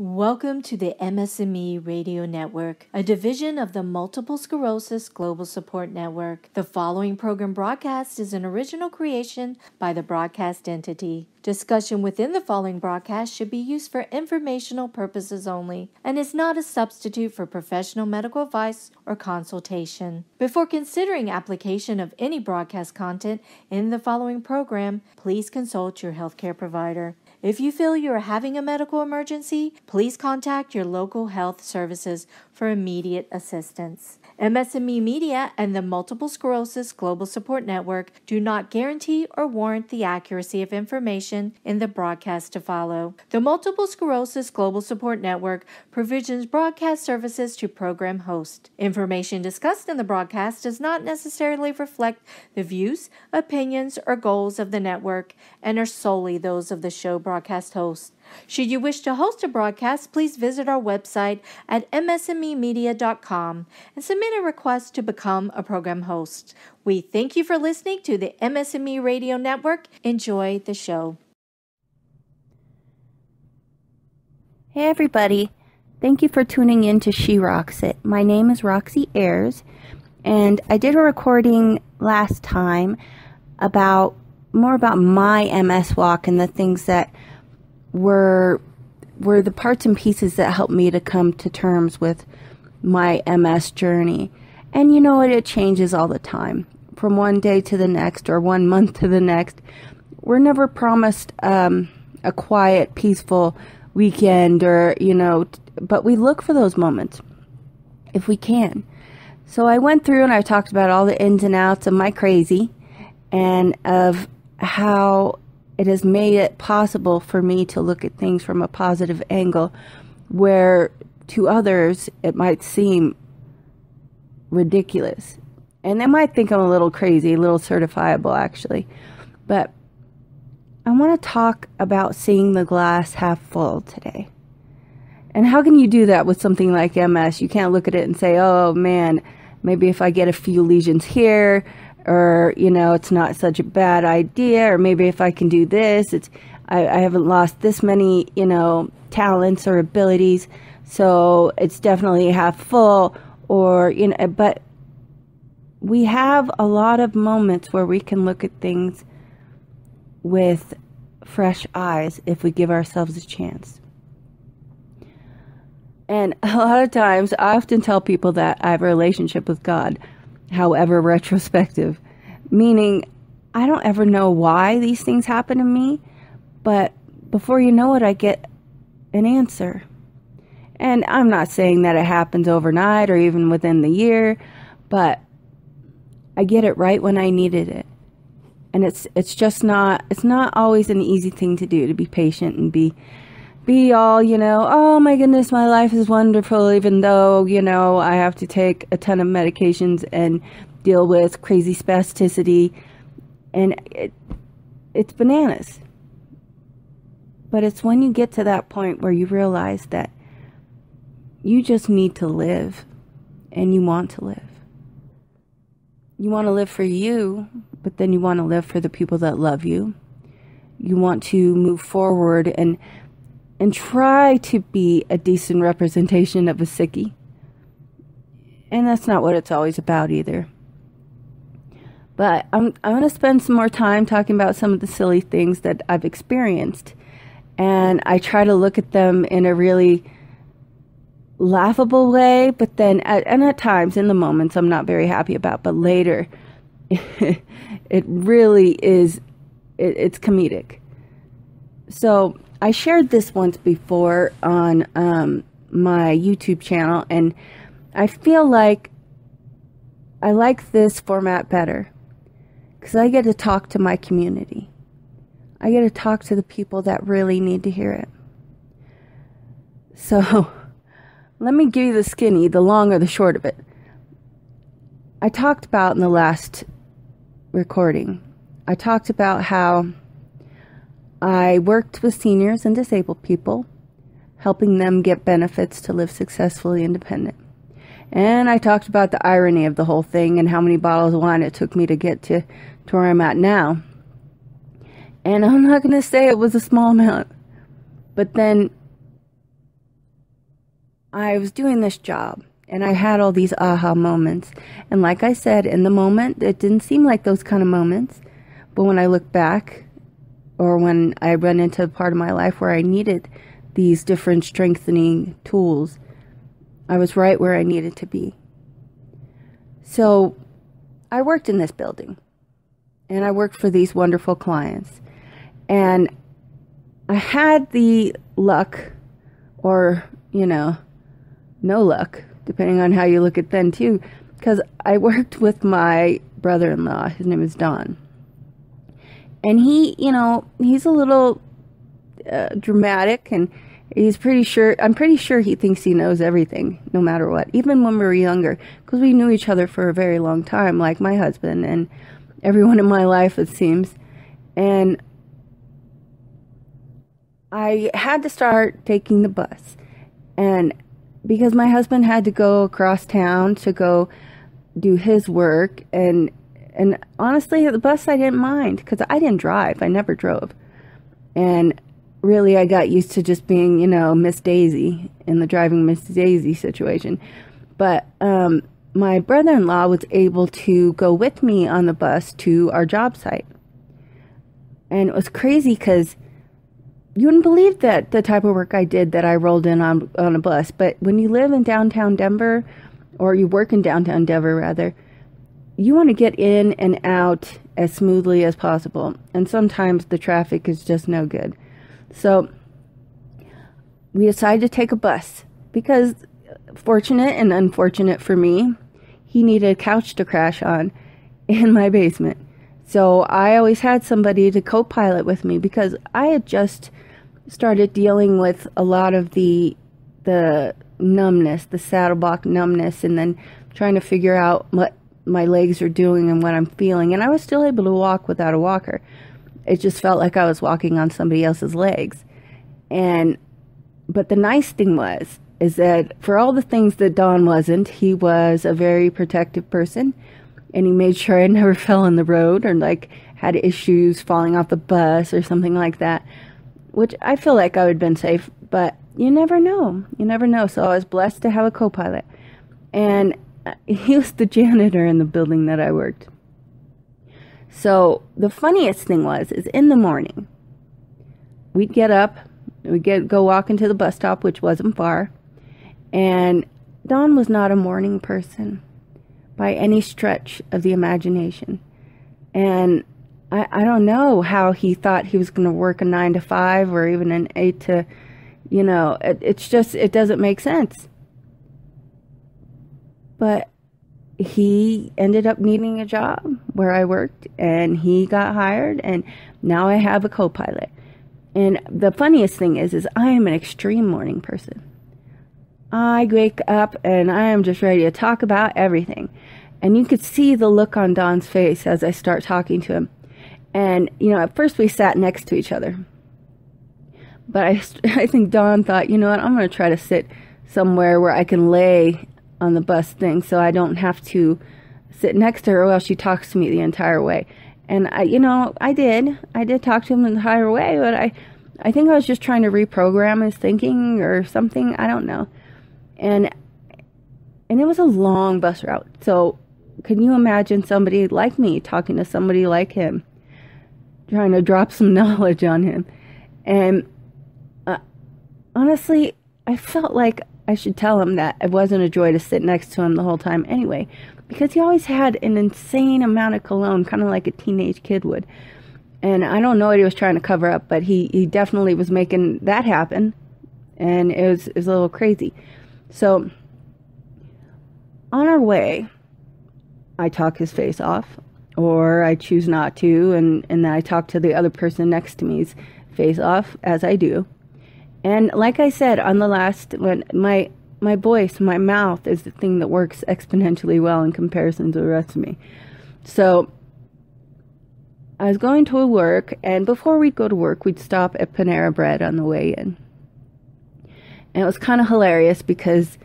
Welcome to the MS&Me Radio Network, a division of the Multiple Sclerosis Global Support Network. The following program broadcast is an original creation by the broadcast entity. Discussion within the following broadcast should be used for informational purposes only and is not a substitute for professional medical advice or consultation. Before considering application of any broadcast content in the following program, please consult your healthcare provider. If you feel you are having a medical emergency, please contact your local health services for immediate assistance. MS&Me Media and the Multiple Sclerosis Global Support Network do not guarantee or warrant the accuracy of information in the broadcast to follow. The Multiple Sclerosis Global Support Network provisions broadcast services to program hosts. Information discussed in the broadcast does not necessarily reflect the views, opinions, or goals of the network and are solely those of the show broadcast host. Should you wish to host a broadcast, please visit our website at msmemedia.com and submit a request to become a program host. We thank you for listening to the MS&Me Radio Network. Enjoy the show. Hey everybody, thank you for tuning in to She Rocks It. My name is Roxy Ayers, and I did a recording last time more about my MS walk and the things that were the parts and pieces that helped me to come to terms with my MS journey. And you know what? It changes all the time, from one day to the next or 1 month to the next. We're never promised a quiet, peaceful weekend but we look for those moments if we can. So I went through and I talked about all the ins and outs of my crazy and of how it has made it possible for me to look at things from a positive angle, where to others it might seem ridiculous. And they might think I'm a little crazy, a little certifiable actually. But I want to talk about seeing the glass half full today. And how can you do that with something like MS? You can't look at it and say, oh man, maybe if I get a few lesions here, or, it's not such a bad idea, or maybe if I can do this, I haven't lost this many, talents or abilities, so it's definitely half full, but we have a lot of moments where we can look at things with fresh eyes if we give ourselves a chance. And a lot of times, I often tell people that I have a relationship with God, however retrospective, meaning I don't ever know why these things happen to me, but before you know it, I get an answer. And I'm not saying that it happens overnight or even within the year, but I get it right when I needed it. And it's not always an easy thing to do, to be patient and be all, oh my goodness, my life is wonderful, even though, I have to take a ton of medications and deal with crazy spasticity. And it's bananas. But it's when you get to that point where you realize that you just need to live and you want to live. You want to live for you, but then you want to live for the people that love you. You want to move forward and try to be a decent representation of a sickie. And that's not what it's always about either. But I'm going to spend some more time talking about some of the silly things that I've experienced. And I try to look at them in a really laughable way, but then at times in the moments I'm not very happy about, but later it really is, it's comedic. So I shared this once before on my YouTube channel, and I feel like I like this format better because I get to talk to my community. I get to talk to the people that really need to hear it. So let me give you the skinny, the long or the short of it. I talked about in the last recording, I talked about how I worked with seniors and disabled people, helping them get benefits to live successfully independent. And I talked about the irony of the whole thing and how many bottles of wine it took me to get to where I'm at now. And I'm not going to say it was a small amount, but then I was doing this job and I had all these aha moments. And like I said, in the moment, it didn't seem like those kind of moments. But when I look back, or when I run into a part of my life where I needed these different strengthening tools, I was right where I needed to be. So I worked in this building and I worked for these wonderful clients. And I had the luck, or, no luck, depending on how you look at then too, because I worked with my brother-in-law. His name is Don. And he, he's a little dramatic, and I'm pretty sure he thinks he knows everything, no matter what, even when we were younger, because we knew each other for a very long time, like my husband and everyone in my life, it seems. And I had to start taking the bus, and because my husband had to go across town to go do his work, and honestly, the bus I didn't mind, because I didn't drive. I never drove. And really, I got used to just being, Miss Daisy in the driving Miss Daisy situation. But my brother-in-law was able to go with me on the bus to our job site. And it was crazy because you wouldn't believe that the type of work I did, that I rolled in on a bus. But when you live in downtown Denver, or you work in downtown Denver rather, you want to get in and out as smoothly as possible. And sometimes the traffic is just no good. So we decided to take a bus because, fortunate and unfortunate for me, he needed a couch to crash on in my basement. So I always had somebody to co-pilot with me, because I had just started dealing with a lot of the numbness, the saddle block numbness, and then trying to figure out what my legs are doing and what I'm feeling. And I was still able to walk without a walker. It just felt like I was walking on somebody else's legs. But the nice thing is that for all the things that Don wasn't, he was a very protective person. And he made sure I never fell on the road, or had issues falling off the bus or something like that, which I feel like I would have been safe, but you never know. You never know. So I was blessed to have a co-pilot. And he was the janitor in the building that I worked. So the funniest thing is in the morning, we'd get up, go walk into the bus stop, which wasn't far. And Don was not a morning person by any stretch of the imagination. And I don't know how he thought he was going to work a 9 to 5 or even an 8 to, it doesn't make sense. But he ended up needing a job where I worked, and he got hired, and now I have a co-pilot. And the funniest thing is I am an extreme morning person. I wake up and I am just ready to talk about everything. And you could see the look on Don's face as I start talking to him. And, at first we sat next to each other. But I think Don thought, I'm going to try to sit somewhere where I can lay on the bus thing so I don't have to sit next to her while she talks to me the entire way. And I did talk to him the entire way, but I think I was just trying to reprogram his thinking or something. I don't know. And it was a long bus route. So can you imagine somebody like me talking to somebody like him, trying to drop some knowledge on him? And honestly, I felt like I should tell him that it wasn't a joy to sit next to him the whole time anyway, because he always had an insane amount of cologne, kind of like a teenage kid would. And I don't know what he was trying to cover up, but he definitely was making that happen. And it was a little crazy. So on our way, I talk his face off, or I choose not to, and then I talk to the other person next to me's face off, as I do. And like I said on the last, when my voice, my mouth is the thing that works exponentially well in comparison to the rest of me. So I was going to work, and before we'd go to work, we'd stop at Panera Bread on the way in. And it was kind of hilarious because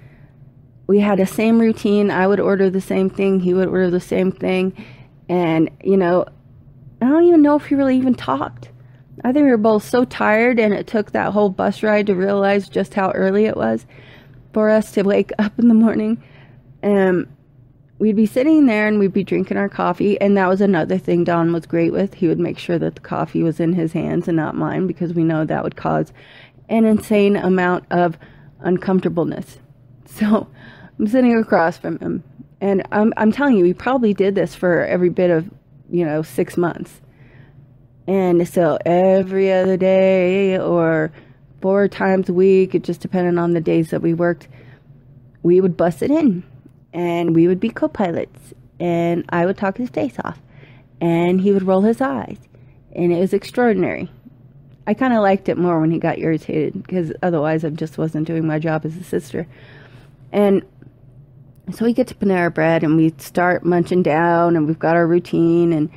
we had the same routine. I would order the same thing. He would order the same thing. And, I don't even know if he really even talked. I think we were both so tired, and it took that whole bus ride to realize just how early it was. for us to wake up in the morning. And we'd be sitting there and we'd be drinking our coffee. And that was another thing Don was great with. He would make sure that the coffee was in his hands and not mine, because we know that would cause an insane amount of uncomfortableness. So I'm sitting across from him, and I'm telling you, we probably did this for every bit of, 6 months. And so every other day or 4 times a week, it just depended on the days that we worked, we would bust it in, and we would be co-pilots, and I would talk his face off, and he would roll his eyes, and it was extraordinary. I kind of liked it more when he got irritated, because otherwise I just wasn't doing my job as a sister. And so we get to Panera Bread, and we start munching down, and we've got our routine, and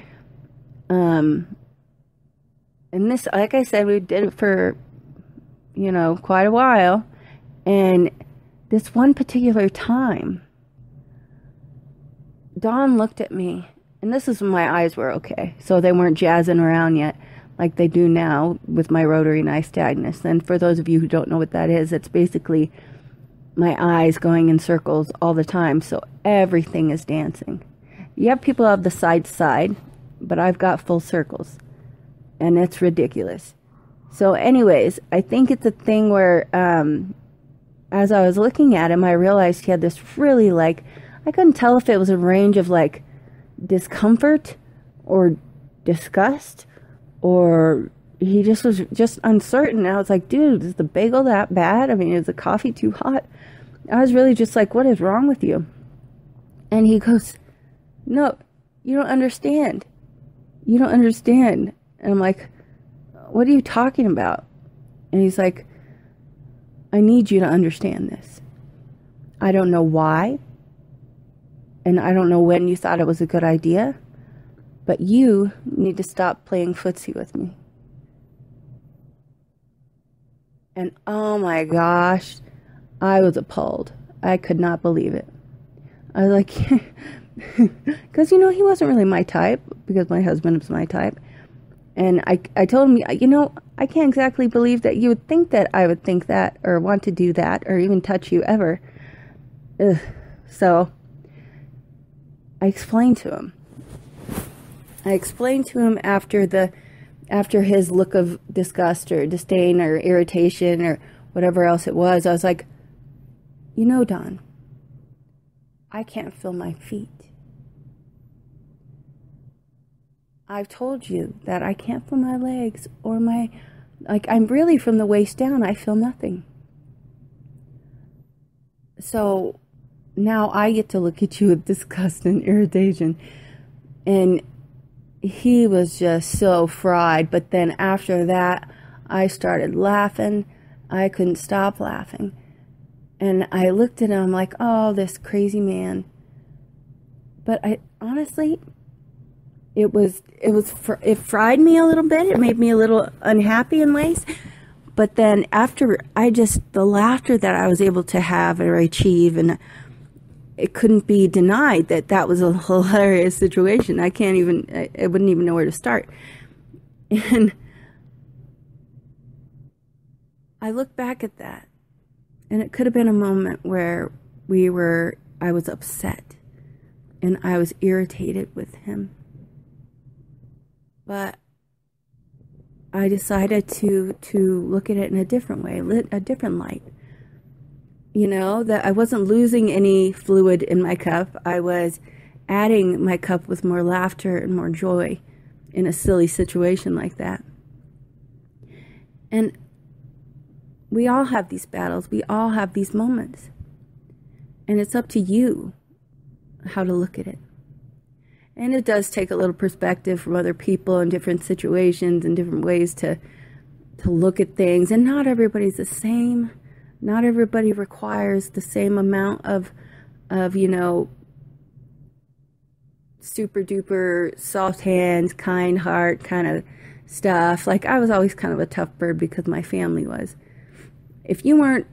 this, like I said, we did it for, quite a while. And this one particular time, Dawn looked at me, and this is when my eyes were okay. So they weren't jazzing around yet like they do now with my rotary nystagmus. And for those of you who don't know what that is, it's basically my eyes going in circles all the time. So everything is dancing. You have people have the side to side, but I've got full circles. And it's ridiculous. So anyways, I think it's a thing where as I was looking at him, I realized he had this really, I couldn't tell if it was a range of discomfort or disgust, or he just was just uncertain. I was like, dude, is the bagel that bad? I mean, is the coffee too hot? I was really just like, what is wrong with you? And he goes, no, you don't understand. You don't understand. And I'm like, what are you talking about? And he's like, I need you to understand this. I don't know why, and I don't know when you thought it was a good idea, but you need to stop playing footsie with me. And oh my gosh, I was appalled. I could not believe it. I was like, because, he wasn't really my type, because my husband was my type. And I told him, I can't exactly believe that you would think that I would think that, or want to do that, or even touch you ever. Ugh. So I explained to him. After his look of disgust or disdain or irritation or whatever else it was, I was like, Don, I can't feel my feet. I've told you that I can't feel my legs or I'm really from the waist down, I feel nothing. So now I get to look at you with disgust and irritation. And he was just so fried. But then after that, I started laughing. I couldn't stop laughing. And I looked at him like, oh, this crazy man. But honestly, it fried me a little bit. It made me a little unhappy in ways. But then after the laughter that I was able to have or achieve, and it couldn't be denied that was a hilarious situation. I wouldn't even know where to start. And I look back at that, and it could have been a moment where I was upset and I was irritated with him. But I decided to look at it in a different way, a different light. That I wasn't losing any fluid in my cup. I was adding my cup with more laughter and more joy in a silly situation like that. And we all have these battles. We all have these moments. And it's up to you how to look at it. And it does take a little perspective from other people in different situations and different ways to look at things. And not everybody's the same. Not everybody requires the same amount of super duper soft hands, kind heart kind of stuff. I was always kind of a tough bird because my family was. If you weren't,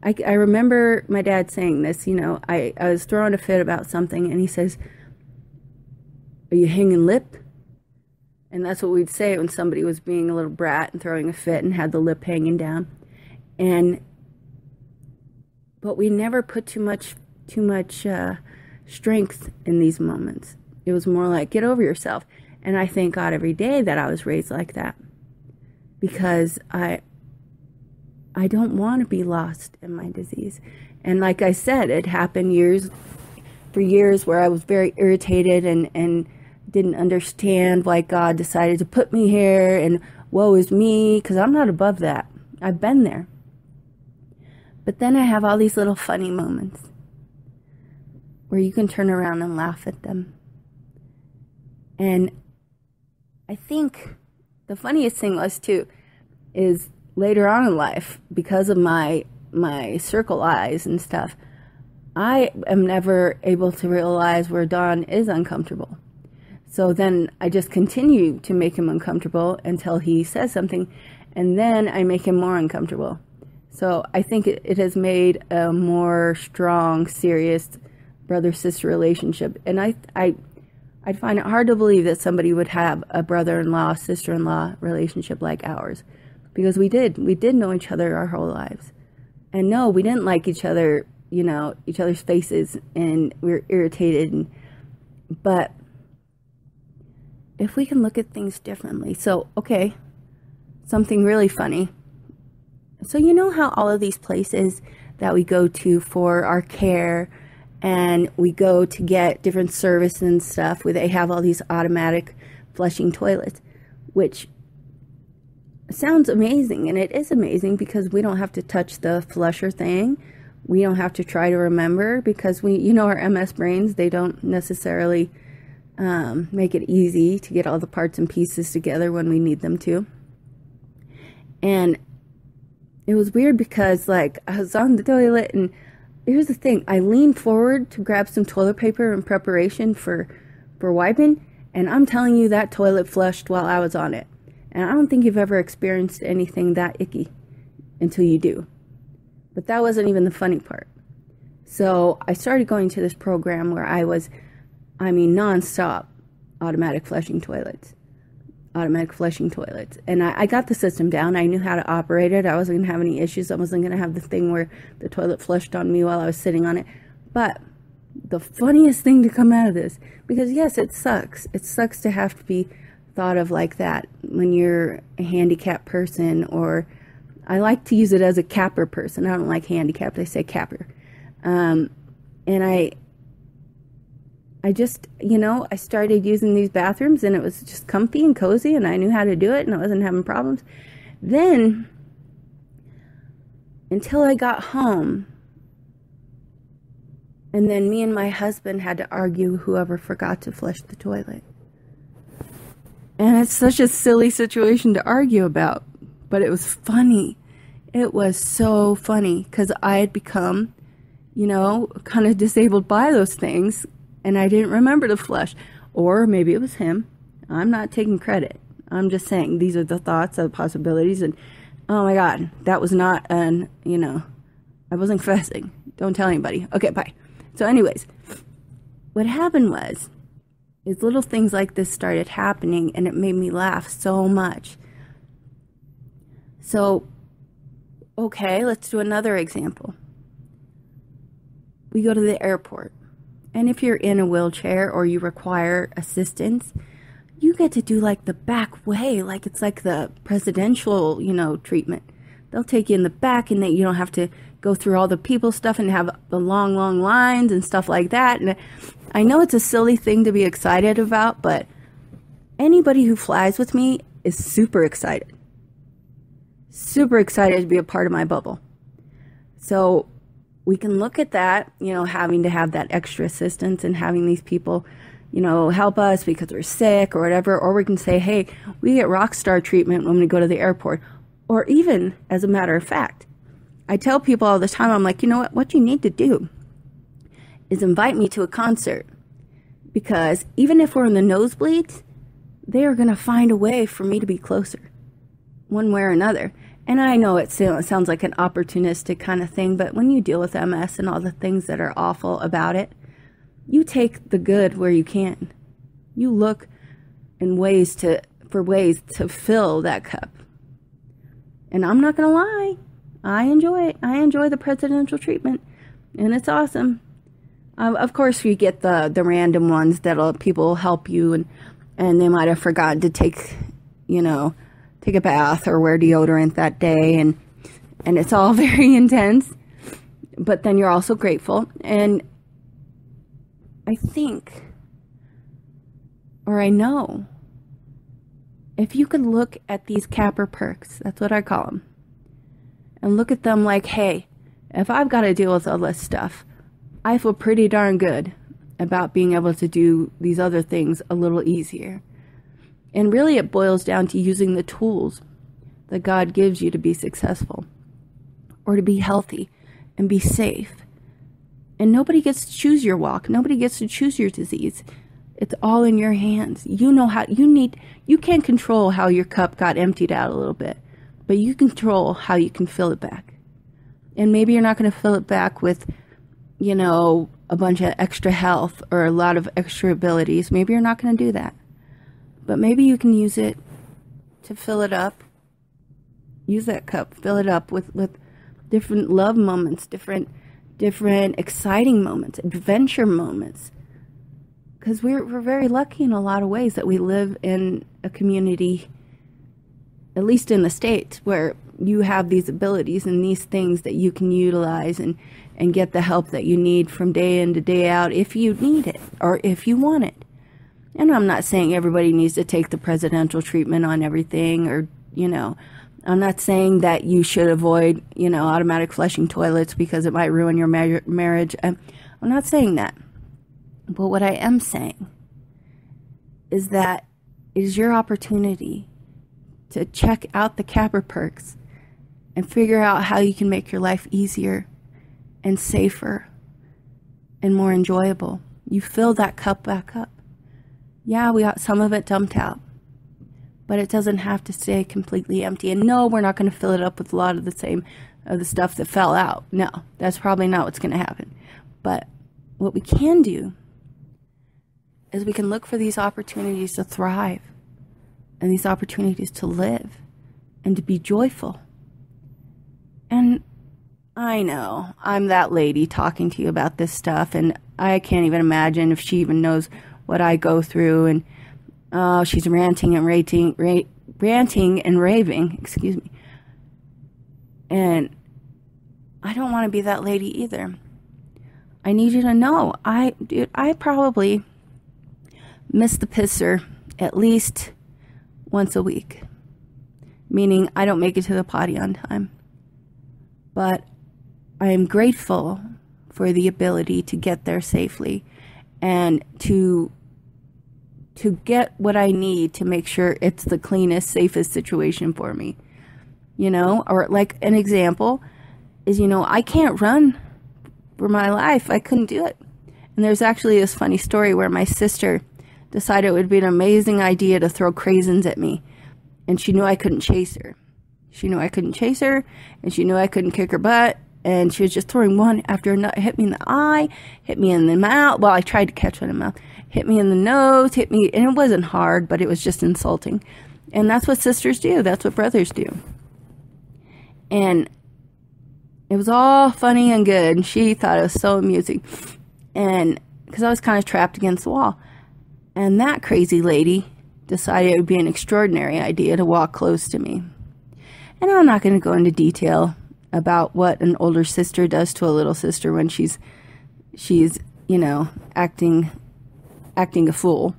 I remember my dad saying this, I was throwing a fit about something, and he says, are you hanging lip? And that's what we'd say when somebody was being a little brat and throwing a fit and had the lip hanging down. And but we never put too much strength in these moments. It was more like, get over yourself. And I thank God every day that I was raised like that, because I don't want to be lost in my disease. And like I said, it happened for years where I was very irritated and didn't understand why God decided to put me here, and woe is me, because I'm not above that. I've been there. But then I have all these little funny moments where you can turn around and laugh at them. And I think the funniest thing was too, is later on in life, because of my circle eyes and stuff, I am never able to realize where Don is uncomfortable. So then I just continue to make him uncomfortable until he says something, and then I make him more uncomfortable. So I think it has made a more strong, serious brother-sister relationship. And I'd find it hard to believe that somebody would have a brother-in-law, sister-in-law relationship like ours. Because we did know each other our whole lives. And no, we didn't like each other, each other's faces, and we were irritated. But if we can look at things differently. So, okay, something really funny. So you know how all of these places that we go to for our care, and we go to get different service and stuff, where they have all these automatic flushing toilets, which sounds amazing, and it is amazing because we don't have to touch the flusher thing. We don't have to try to remember, because our MS brains, they don't necessarily make it easy to get all the parts and pieces together when we need them to. And it was weird because, like, I was on the toilet, and here's the thing. I leaned forward to grab some toilet paper in preparation for wiping, and I'm telling you, that toilet flushed while I was on it. And I don't think you've ever experienced anything that icky until you do. But that wasn't even the funny part. So I started going to this program where I was, nonstop automatic flushing toilets. And I got the system down. I knew how to operate it. I wasn't going to have any issues. I wasn't going to have the thing where the toilet flushed on me while I was sitting on it. But the funniest thing to come out of this, because yes, it sucks. It sucks to have to be thought of like that when you're a handicapped person, or I like to use it as a capper person. I don't like handicapped. I say capper. And I just, I started using these bathrooms, and it was just comfy and cozy, and I knew how to do it, and I wasn't having problems. Then, until I got home, and then me and my husband had to argue whoever forgot to flush the toilet. And it's such a silly situation to argue about, but it was funny. It was so funny, because I had become, kind of disabled by those things, and I didn't remember to flush. Or maybe it was him. I'm not taking credit. I'm just saying these are the thoughts, the possibilities, and oh my God, that was not I wasn't confessing. Don't tell anybody. Okay, bye. So anyways, what happened is little things like this started happening, and it made me laugh so much. So, okay, let's do another example. We go to the airport, and if you're in a wheelchair or you require assistance, you get to do like the back way, like it's like the presidential, treatment. They'll take you in the back, and you don't have to go through all the people stuff and have the long lines and stuff like that. And I know it's a silly thing to be excited about, but anybody who flies with me is super excited. Super excited to be a part of my bubble. So we can look at that, having to have that extra assistance and having these people, help us because we're sick or whatever. Or we can say, hey, we get rock star treatment when we go to the airport. Or even, as a matter of fact, I tell people all the time, I'm like, what you need to do is invite me to a concert, because even if we're in the nosebleeds, they are going to find a way for me to be closer, one way or another. And I know it sounds like an opportunistic kind of thing, but when you deal with MS and all the things that are awful about it, you take the good where you can. You look for ways to fill that cup. And I'm not going to lie, I enjoy it. I enjoy the presidential treatment. and it's awesome. Of course, you get the random ones that people help you, and they might have forgotten to take a bath or wear deodorant that day, and it's all very intense. But then you're also grateful. And I think, or I know, if you could look at these capper perks, that's what I call them, and look at them like, hey, if I've got to deal with all this stuff, I feel pretty darn good about being able to do these other things a little easier. And really it boils down to using the tools that God gives you to be successful or to be healthy and be safe. And nobody gets to choose your walk. Nobody gets to choose your disease. It's all in your hands. You know how you can't control how your cup got emptied out a little bit, but you control how you can fill it back. And maybe you're not going to fill it back with a bunch of extra health or a lot of extra abilities. Maybe you're not going to do that. But maybe you can use it to fill it up. Use that cup, fill it up with different love moments, different exciting moments, adventure moments. Because we're very lucky in a lot of ways that we live in a community, at least in the States, where you have these abilities and these things that you can utilize and get the help that you need from day in to day out if you need it or if you want it. And I'm not saying everybody needs to take the presidential treatment on everything, or, I'm not saying that you should avoid, automatic flushing toilets because it might ruin your marriage. I'm not saying that. But what I am saying is that it is your opportunity to check out the capper perks and figure out how you can make your life easier and safer and more enjoyable. You fill that cup back up. Yeah, we got some of it dumped out, but it doesn't have to stay completely empty. And no, we're not going to fill it up with a lot of the stuff that fell out. No, that's probably not what's going to happen. But what we can do is we can look for these opportunities to thrive and these opportunities to live and to be joyful. And I know I'm that lady talking to you about this stuff, and I can't even imagine if she even knows what I go through. And she's ranting and raving, excuse me. And I don't want to be that lady either. I need you to know, I probably miss the pisser at least once a week, meaning I don't make it to the potty on time. But I am grateful for the ability to get there safely and to get what I need to make sure it's the cleanest, safest situation for me. Or like an example is, I can't run for my life. I couldn't do it. And there's actually this funny story where my sister decided it would be an amazing idea to throw craisins at me. And she knew I couldn't chase her. And she knew I couldn't kick her butt. And she was just throwing one after another. Hit me in the eye, hit me in the mouth. Well, I tried to catch one in the mouth. Hit me in the nose, hit me. And it wasn't hard, but it was just insulting. And that's what sisters do. That's what brothers do. And it was all funny and good. And she thought it was so amusing. And because I was kind of trapped against the wall. And that crazy lady decided it would be an extraordinary idea to walk close to me. And I'm not going to go into detail about what an older sister does to a little sister when she's acting a fool.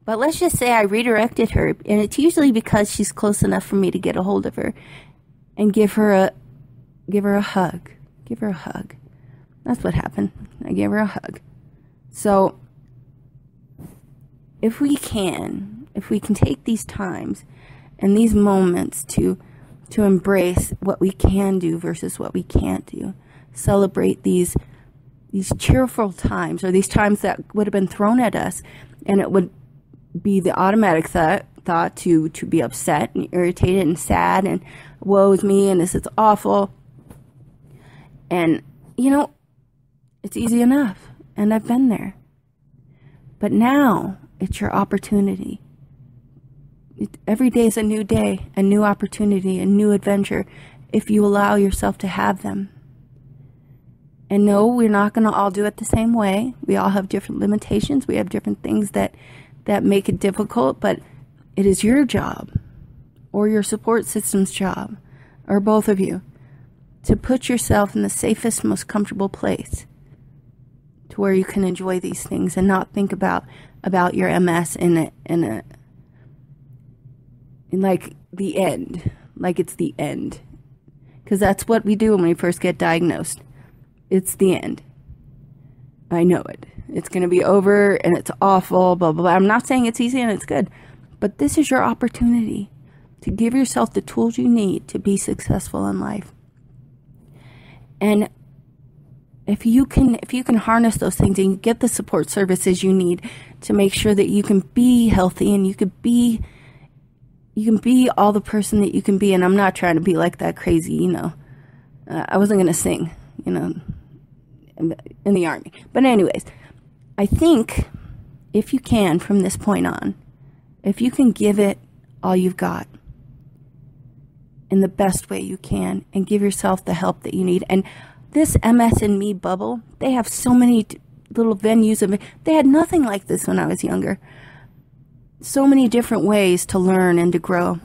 But let's just say I redirected her, and it's usually because she's close enough for me to get a hold of her and give her a hug. Give her a hug. That's what happened. I gave her a hug. So if we can take these times and these moments to embrace what we can do versus what we can't do, celebrate these cheerful times, or these times that would have been thrown at us, and it would be the automatic thought to be upset and irritated and sad and woe is me and this is awful. And it's easy enough, and I've been there. But now it's your opportunity. Every day is a new day, a new opportunity, a new adventure, if you allow yourself to have them. And no, we're not going to all do it the same way. We all have different limitations. We have different things that make it difficult, but it is your job or your support system's job, or both of you, to put yourself in the safest, most comfortable place to where you can enjoy these things and not think about your MS in like the end, like it's the end. Because that's what we do when we first get diagnosed. It's the end. I know it. It's going to be over and it's awful, blah, blah, blah. I'm not saying it's easy and it's good, but this is your opportunity to give yourself the tools you need to be successful in life. And if you can harness those things and you get the support services you need to make sure that you can be healthy and you can be all the person that you can be. And I'm not trying to be like that crazy, I wasn't going to sing, in the army. But anyways, I think if you can, from this point on, if you can give it all you've got in the best way you can and give yourself the help that you need. And this MS&Me bubble, they have so many little venues of it. They had nothing like this when I was younger. So many different ways to learn and to grow,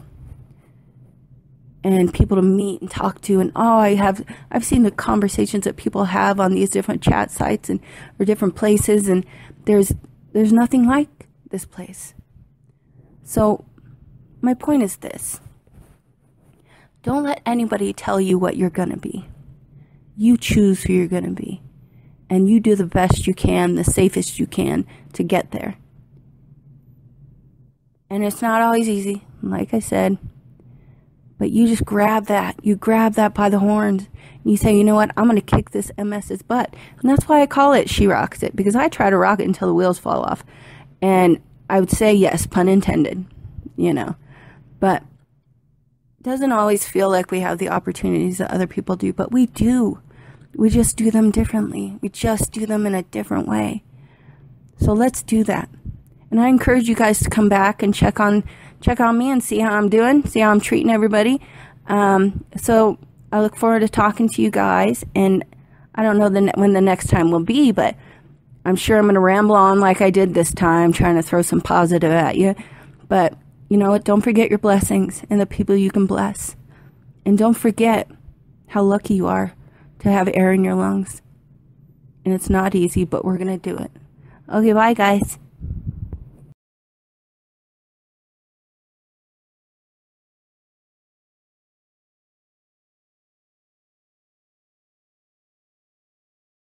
and people to meet and talk to. And I've seen the conversations that people have on these different chat sites or different places, and there's nothing like this place. So my point is this: don't let anybody tell you what you're gonna be. You choose who you're gonna be, and you do the best you can, the safest you can to get there. And it's not always easy, like I said, but you just grab that. You grab that by the horns. And you say, you know what? I'm going to kick this MS's butt. And that's why I call it She Rocks It, because I try to rock it until the wheels fall off. And I would say, yes, pun intended, But it doesn't always feel like we have the opportunities that other people do, but we do. We just do them differently. We just do them in a different way. So let's do that. And I encourage you guys to come back and check on me and see how I'm doing, see how I'm treating everybody. So I look forward to talking to you guys. And I don't know when the next time will be, but I'm sure I'm going to ramble on like I did this time, trying to throw some positive at you. But you know what? Don't forget your blessings and the people you can bless. And don't forget how lucky you are to have air in your lungs. And it's not easy, but we're going to do it. Okay, bye guys.